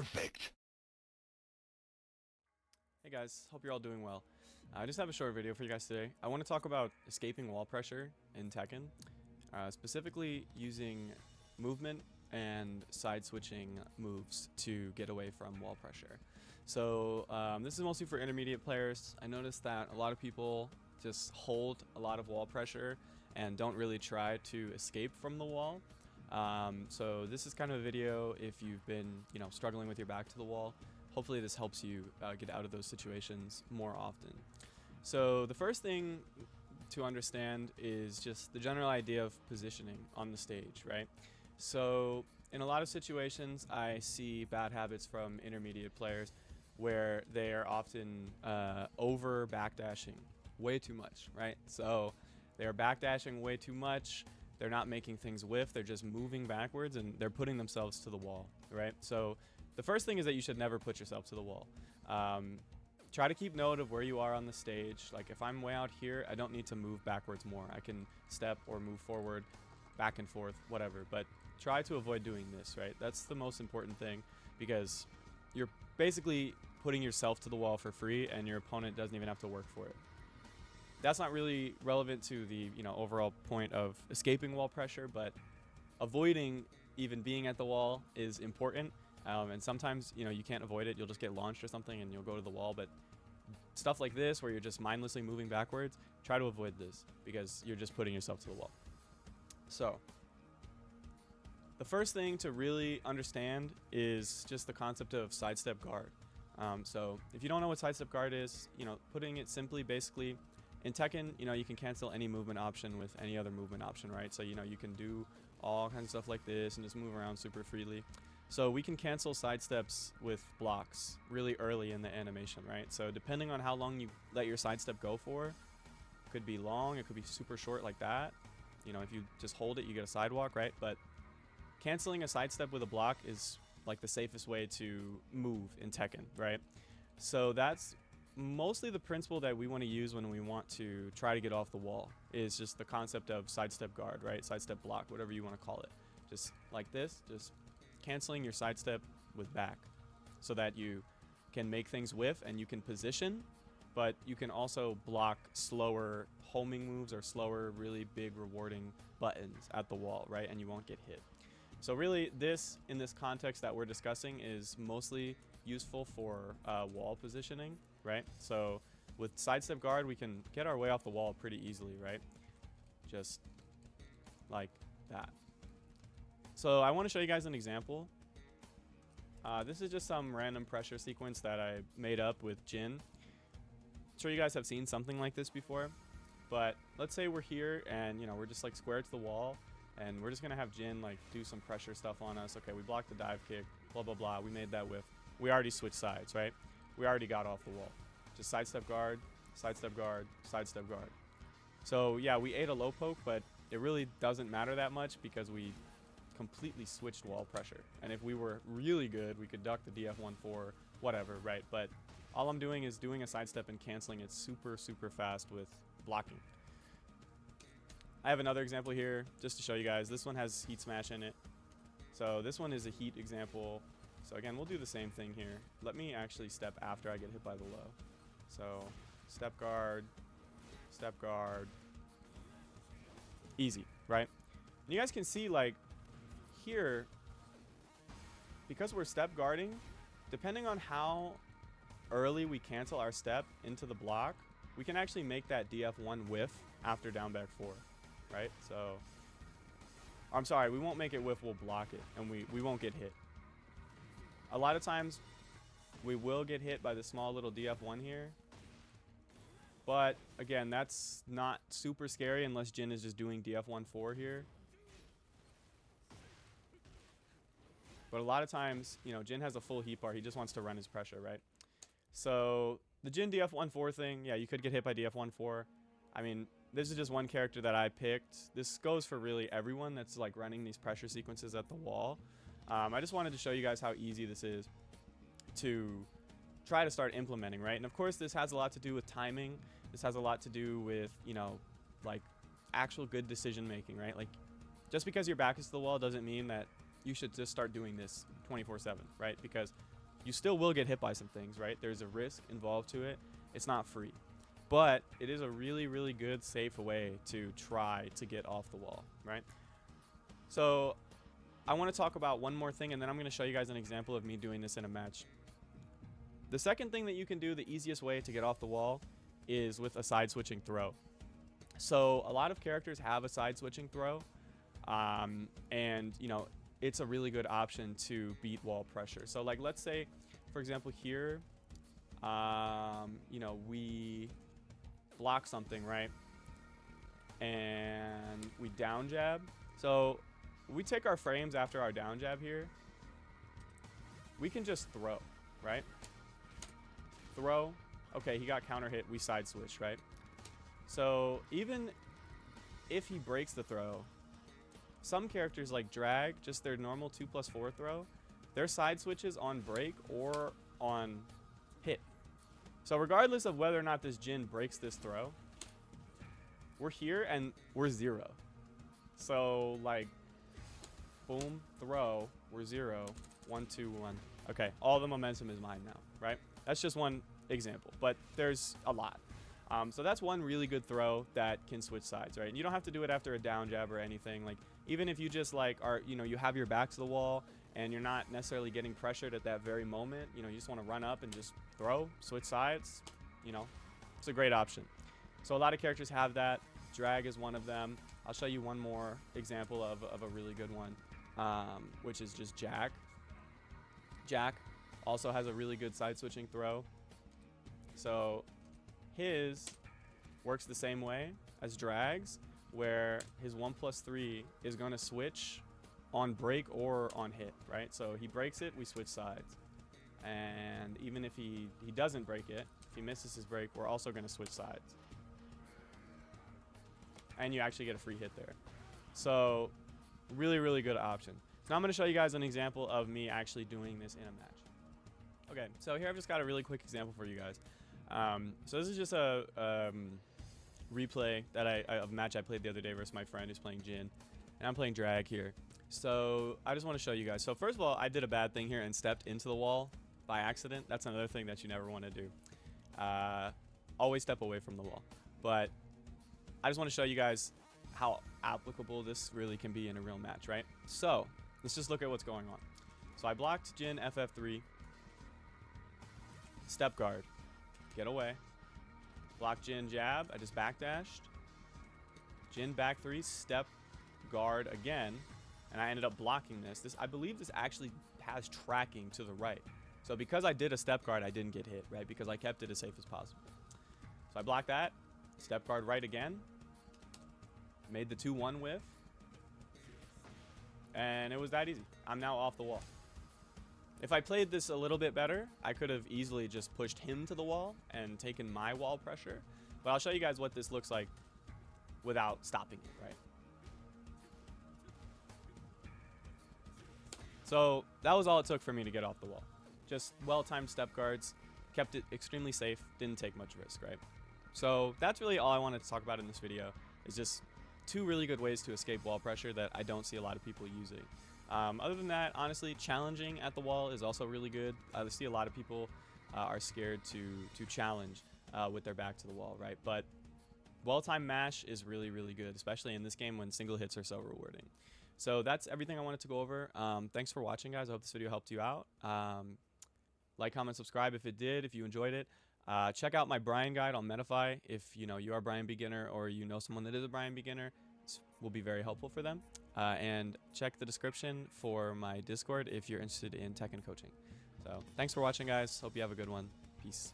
Perfect. Hey guys, hope you're all doing well. I just have a short video for you guys today. I want to talk about escaping wall pressure in Tekken, specifically using movement and side switching moves to get away from wall pressure. So this is mostly for intermediate players. I noticed that a lot of people just hold a lot of wall pressure and don't really try to escape from the wall. So this is kind of a video if you've been, struggling with your back to the wall. Hopefully this helps you get out of those situations more often. So the first thing to understand is just the general idea of positioning on the stage, right? So in a lot of situations, I see bad habits from intermediate players where they are often over backdashing way too much, right? So they're backdashing way too much. They're not making things whiff. They're just moving backwards and they're putting themselves to the wall, right? So the first thing is that you should never put yourself to the wall. Try to keep note of where you are on the stage. Like if I'm way out here, I don't need to move backwards more. I can step or move forward, back and forth, whatever. But try to avoid doing this, right? That's the most important thing because you're basically putting yourself to the wall for free and your opponent doesn't even have to work for it. That's not really relevant to the overall point of escaping wall pressure, but avoiding even being at the wall is important. And sometimes you can't avoid it. You'll just get launched or something and you'll go to the wall. But stuff like this where you're just mindlessly moving backwards, try to avoid this because you're just putting yourself to the wall. So the first thing to really understand is just the concept of sidestep guard. So if you don't know what sidestep guard is, putting it simply, basically in Tekken, you can cancel any movement option with any other movement option, right? So you can do all kinds of stuff like this and just move around super freely. So we can cancel sidesteps with blocks really early in the animation, right? So depending on how long you let your sidestep go for, it could be long, it could be super short like that. If you just hold it, you get a sidewalk, right? But canceling a sidestep with a block is like the safest way to move in Tekken, right? So that's mostly the principle that we want to use when we want to try to get off the wall, is just the concept of sidestep guard, right? Sidestep block, whatever you want to call it. Just like this, just canceling your sidestep with back so that you can make things whiff and you can position, but you can also block slower homing moves or slower, really big rewarding buttons at the wall, right? And you won't get hit. So really this, in this context that we're discussing, is mostly useful for wall positioning, right? So with sidestep guard, we can get our way off the wall pretty easily, right? Just like that. So I want to show you guys an example. This is just some random pressure sequence that I made up with Jin. I'm sure you guys have seen something like this before, but let's say we're here and we're just like square to the wall and we're just gonna have Jin like do some pressure stuff on us. Okay, we blocked the dive kick, blah blah blah, we made that whiff. We already switched sides, right? We already got off the wall. Just sidestep guard, sidestep guard, sidestep guard. So yeah, we ate a low poke, but it really doesn't matter that much because we completely switched wall pressure. And if we were really good, we could duck the DF14, whatever, right? But all I'm doing is doing a sidestep and canceling it super, super fast with blocking. I have another example here just to show you guys. This one has heat smash in it. So this one is a heat example. So again, we'll do the same thing here. Let me actually step after I get hit by the low. So step guard, easy, right? And you guys can see like here, because we're step guarding, depending on how early we cancel our step into the block, we can actually make that DF1 whiff after down back 4, right? So I'm sorry, we won't make it whiff, we'll block it and we won't get hit. A lot of times we will get hit by the small little DF1 here, but again, that's not super scary unless Jin is just doing DF14 here. But a lot of times, Jin has a full heat bar. He just wants to run his pressure, right? So the Jin DF14 thing, yeah, you could get hit by DF14. I mean, this is just one character that I picked. This goes for really everyone that's like running these pressure sequences at the wall. I just wanted to show you guys how easy this is to try to start implementing, right? And of course, this has a lot to do with timing. This has a lot to do with, like actual good decision making, right? Like just because your back is to the wall doesn't mean that you should just start doing this 24/7, right? Because you still will get hit by some things, right? There's a risk involved to it. It's not free. But it is a really, really good, safe way to try to get off the wall, right? So I want to talk about one more thing, and then I'm going to show you guys an example of me doing this in a match. The second thing that you can do, the easiest way to get off the wall, is with a side switching throw. So a lot of characters have a side switching throw, and you know, it's a really good option to beat wall pressure. So like, let's say, for example, here, you know, we block something, right? And we down jab. So we take our frames after our down jab here. We can just throw, right? Throw. Okay, he got counter hit. We side switch, right? So even if he breaks the throw, some characters like drag, just their normal 2+4 throw, their side switches on break or on hit. So regardless of whether or not this Jin breaks this throw, we're here and we're 0. So like, boom, throw, we're 0, 1, 2, 1. Okay, all the momentum is mine now, right? That's just one example, but there's a lot. So that's one really good throw that can switch sides, right? And you don't have to do it after a down jab or anything. Like, even if you just like are, you know, you have your back to the wall and you're not necessarily getting pressured at that very moment, you know, you just want to run up and just throw, switch sides, you know, it's a great option. So a lot of characters have that. Drag is one of them. I'll show you one more example of a really good one, which is just Jack. Jack also has a really good side switching throw. So his works the same way as Drag's, where his 1+3 is going to switch on break or on hit, right? So he breaks it, we switch sides. And even if he doesn't break it, if he misses his break, we're also going to switch sides. And you actually get a free hit there. So really, really good option. So now I'm going to show you guys an example of me actually doing this in a match. Okay, so here I've just got a really quick example for you guys. So this is just a replay that of a match I played the other day versus my friend who's playing Jin, and I'm playing Drag here. So I just want to show you guys. So first of all, I did a bad thing here and stepped into the wall by accident. That's another thing that you never want to do. Always step away from the wall. But I just want to show you guys how applicable this really can be in a real match, right? So let's just look at what's going on. So I blocked Jin FF3, step guard, get away, block Jin jab, I just backdashed, Jin back 3, step guard again, and I ended up blocking this. I believe this actually has tracking to the right. So because I did a step guard, I didn't get hit, right? Because I kept it as safe as possible. So I blocked that, step guard right again, made the 2-1 whiff, and it was that easy. I'm now off the wall. If I played this a little bit better, I could have easily just pushed him to the wall and taken my wall pressure. But I'll show you guys what this looks like without stopping it, right? So that was all it took for me to get off the wall. Just well-timed step guards, kept it extremely safe, didn't take much risk, right? So that's really all I wanted to talk about in this video, is just 2 really good ways to escape wall pressure that I don't see a lot of people using. Other than that, honestly, challenging at the wall is also really good. I see a lot of people are scared to challenge with their back to the wall, right? But well-timed mash is really, really good, especially in this game when single hits are so rewarding. So that's everything I wanted to go over. Thanks for watching, guys. I hope this video helped you out. Like, comment, subscribe if it did, if you enjoyed it. Check out my Brian guide on Metafy if you are a Brian beginner or you know someone that is a Brian beginner. This will be very helpful for them. And check the description for my Discord if you're interested in Tekken coaching. So thanks for watching, guys. Hope you have a good one. Peace.